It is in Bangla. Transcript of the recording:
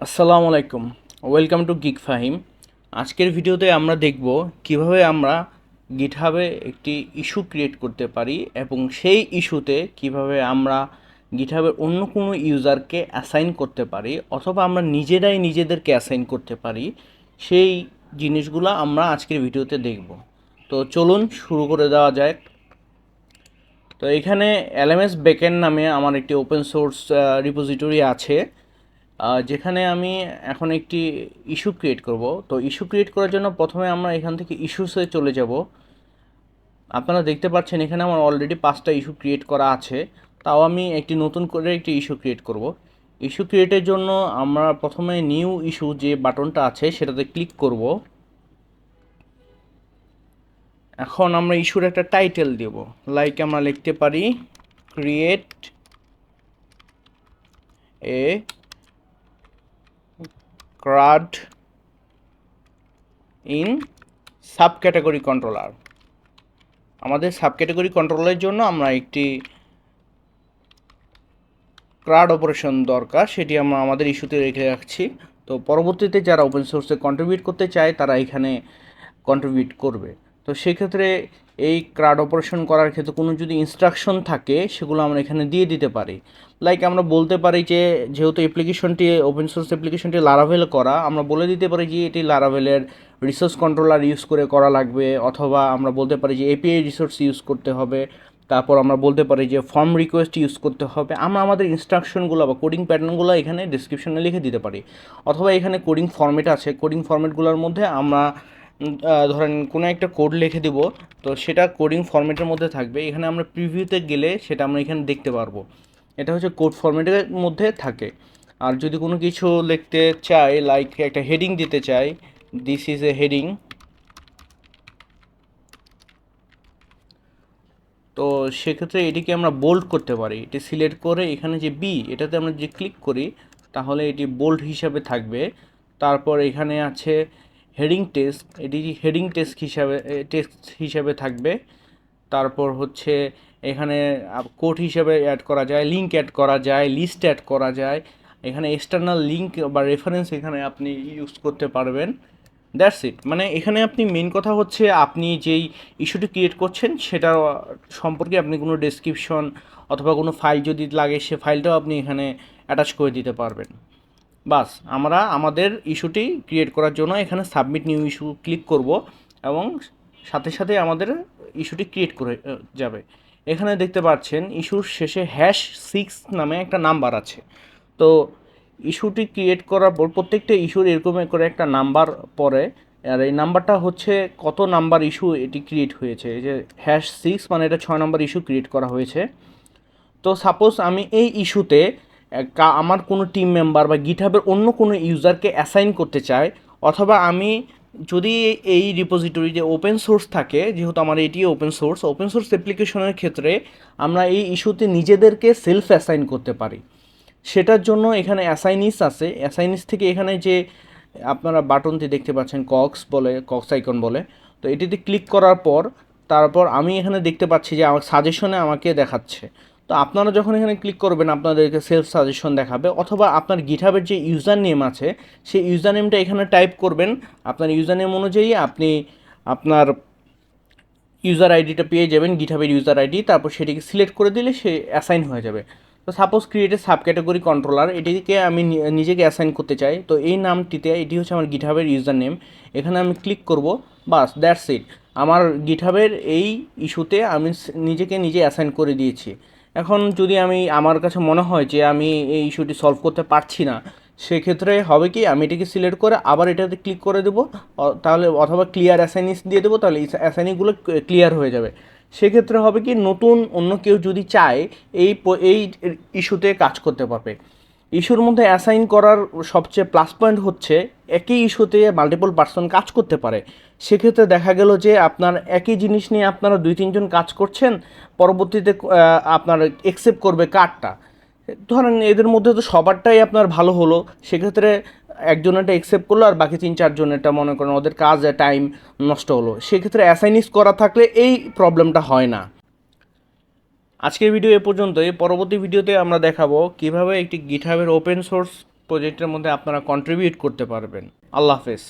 আসসালামু আলাইকুম। Welcome to geek Fahim. আজকের ভিডিওতে আমরা দেখব কিভাবে আমরা গিটহাবে একটি ইস্যু ক্রিয়েট করতে পারি এবং সেই ইস্যুতে কিভাবে আমরা গিটহাবের অন্য কোনো ইউজারকে অ্যাসাইন করতে পারি অথবা আমরা নিজেরাই নিজেদেরকে অ্যাসাইন করতে পারি, সেই জিনিসগুলো আমরা আজকের ভিডিওতে দেখব। তো চলুন শুরু করে দেওয়া যায়। তো এখানে এলএমএস ব্যাকএন্ড নামে আমার একটি ওপেন সোর্স রিপোজিটরি আছে, যেখানে আমি এখন একটি ইস্যু ক্রিয়েট করব। তো ইস্যু ক্রিয়েট করার জন্য প্রথমে আমরা এখান থেকে ইস্যুসে চলে যাব। আপনারা দেখতে পাচ্ছেন এখানে আমার অলরেডি 5টা ইস্যু ক্রিয়েট করা আছে, তাও আমি একটি নতুন করে একটি ইস্যু ক্রিয়েট করব। ইস্যু ক্রিয়েটের জন্য আমরা প্রথমে নিউ ইস্যু যে বাটনটা আছে সেটাতে ক্লিক করব। এখন আমরা ইস্যুর একটা টাইটেল দেব, লাইক আমরা লিখতে পারি create a crud in sub category controller. আমাদের সাব ক্যাটাগরি কন্ট্রোলের জন্য আমরা একটি ক্রাড অপারেশন দরকার, সেটি আমরা আমাদের ইস্যুতে রেখে রাখছি। তো পরবর্তীতে যারা ওপেন সোর্সে কন্ট্রিবিউট করতে চায় তারা এখানে কন্ট্রিবিউট করবে। তো সেক্ষেত্রে এই ক্রাড অপারেশন করার ক্ষেত্রে কোনো যদি ইনস্ট্রাকশন থাকে সেগুলো আমরা এখানে দিয়ে দিতে পারি। লাইক আমরা বলতে পারি যে যেহেতু অ্যাপ্লিকেশনটি ওপেন সোর্স অ্যাপ্লিকেশনটি লারাভেল করা, আমরা বলে দিতে পারি যে এটি লারাভেলের রিসোর্স কন্ট্রোলার ইউজ করে করা লাগবে, অথবা আমরা বলতে পারি যে এপিআই রিসোর্স ইউজ করতে হবে। তারপর আমরা বলতে পারি যে ফর্ম রিকোয়েস্ট ইউজ করতে হবে। আমরা আমাদের ইনস্ট্রাকশনগুলো বা কোডিং প্যাটার্নগুলো এখানে ডিসক্রিপশনে লিখে দিতে পারি, অথবা এখানে কোডিং ফরম্যাট আছে, কোডিং ফরম্যাটগুলোর মধ্যে আমরা ধরেন কোনো একটা কোড লিখে দিব, তো সেটা কোডিং ফরম্যাটের মধ্যে থাকবে। এখানে আমরা প্রিভিউতে গেলে সেটা আমরা এখানে দেখতে পারবো, এটা হচ্ছে কোড ফরম্যাটের মধ্যে থাকে। আর যদি কোনো কিছু লিখতে চাই, লাইক একটা হেডিং দিতে চাই, দিস ইজ এ হেডিং, তো সেক্ষেত্রে এটিকে আমরা বোল্ড করতে পারি। এটি সিলেক্ট করে এখানে যে বি, এটাতে আমরা যে ক্লিক করি তাহলে এটি বোল্ড হিসাবে থাকবে। তারপর এখানে আছে হেডিং টেক্সট, এটি হেডিং টেক্সট হিসাবে থাকবে। তারপর হচ্ছে এখানে কোড হিসাবে অ্যাড করা যায়, লিঙ্ক অ্যাড করা যায়, লিস্ট অ্যাড করা যায়। এখানে এক্সটার্নাল লিঙ্ক বা রেফারেন্স এখানে আপনি ইউজ করতে পারবেন। That's it. মানে এখানে আপনি মেন কথা হচ্ছে আপনি যেই ইস্যুটি ক্রিয়েট করছেন সেটা সম্পর্কে আপনি কোনো ডেসক্রিপশন অথবা কোনো ফাইল যদি লাগে সে ফাইলটাও আপনি এখানে অ্যাটাচ করে দিতে পারবেন। বাস, আমরা আমাদের ইস্যুটি ক্রিয়েট করার জন্য এখানে সাবমিট নিউ ইস্যু ক্লিক করব এবং সাথে সাথে আমাদের ইস্যুটি ক্রিয়েট করে যাবে। এখানে দেখতে পাচ্ছেন ইস্যুর শেষে #6 নামে একটা নাম্বার আছে। তো ইস্যুটি ক্রিয়েট করার পর প্রত্যেকটা ইস্যুর এরকম করে একটা নাম্বার পড়ে, আর এই নাম্বারটা হচ্ছে কত নাম্বার ইস্যু এটি ক্রিয়েট হয়েছে। এই যে #6 মানে এটা 6 নাম্বার ইস্যু ক্রিয়েট করা হয়েছে। তো সাপোজ আমি এই ইস্যুতে আমার কোনো টিম মেম্বার বা গিটহাবের অন্য কোনো ইউজারকে অ্যাসাইন করতে চাই, অথবা আমি যদি এই রিপোজিটরি যে ওপেন সোর্স থাকে, যেহেতু আমার এটি ওপেন সোর্স অ্যাপ্লিকেশনের ক্ষেত্রে আমরা এই ইস্যুতে নিজেদেরকে সেলফ অ্যাসাইন করতে পারি। সেটার জন্য এখানে অ্যাসাইনিস আছে। অ্যাসাইনিস থেকে এখানে যে আপনারা বাটনটি দেখতে পাচ্ছেন কক্স আইকন বলে, তো এটিতে ক্লিক করার পর তারপর আমি এখানে দেখতে পাচ্ছি যে আমার সাজেশনে আমাকে দেখাচ্ছে। তো আপনারা যখন এখানে ক্লিক করবেন আপনাদেরকে সেলফ সাজেশন দেখাবে, অথবা আপনার গিটহাবের যে ইউজার নেম আছে সেই ইউজার নেমটা এখানে টাইপ করবেন। আপনার ইউজার নেম অনুযায়ী আপনি আপনার ইউজার আইডিটা পেয়ে যাবেন, গিটহাবের ইউজার আইডি, তারপর সেটিকে সিলেক্ট করে দিলে সে অ্যাসাইন হয়ে যাবে। তো suppose create a sub category controller, এটিকে আমি নিজেকে অ্যাসাইন করতে চাই, তো এই নামটিতে এটি হচ্ছে আমার গিটহাবের ইউজার নেম, এখানে আমি ক্লিক করব। বাস, দ্যাটস ইট। আমার গিটহাবের এই ইস্যুতে আমি নিজেকে নিজে অ্যাসাইন করে দিয়েছি। এখন যদি আমার কাছে মনে হয় যে আমি এই ইস্যুটি সলভ করতে পারছি না, সেক্ষেত্রে হবে কি, আমি এটাকে সিলেক্ট করে আবার এটাতে ক্লিক করে দেবো, তাহলে অথবা ক্লিয়ার অ্যাসাইনিস দিয়ে দেবো, তাহলে এই অ্যাসাইনিগুলো ক্লিয়ার হয়ে যাবে। সেক্ষেত্রে হবে কি, নতুন অন্য কেউ যদি চায় এই ইস্যুতে কাজ করতে পারবে। ইস্যুর মধ্যে অ্যাসাইন করার সবচেয়ে প্লাস পয়েন্ট হচ্ছে একই ইস্যুতে মাল্টিপল পার্সন কাজ করতে পারে। সেক্ষেত্রে দেখা গেল যে আপনার একই জিনিস নিয়ে আপনারা 2-3 জন কাজ করছেন, পরবর্তীতে আপনার অ্যাকসেপ্ট করবে কার্ডটা। ধরেন এদের মধ্যে তো সবারটাই আপনার ভালো হলো, সেক্ষেত্রে একজনেরটা অ্যাকসেপ্ট করলো আর বাকি 3-4 জনেরটা মনে করেন ওদের কাজ টাইম নষ্ট হলো। সেক্ষেত্রে অ্যাসাইনিস করা থাকলে এই প্রবলেমটা হয় না। আজকের ভিডিও এ পর্যন্তই। পরবর্তী ভিডিওতে আমরা দেখাবো কিভাবে একটি গিটহাবের ওপেন সোর্স প্রজেক্টের মধ্যে আপনারা কন্ট্রিবিউট করতে পারবেন। আল্লাহ হাফেজ।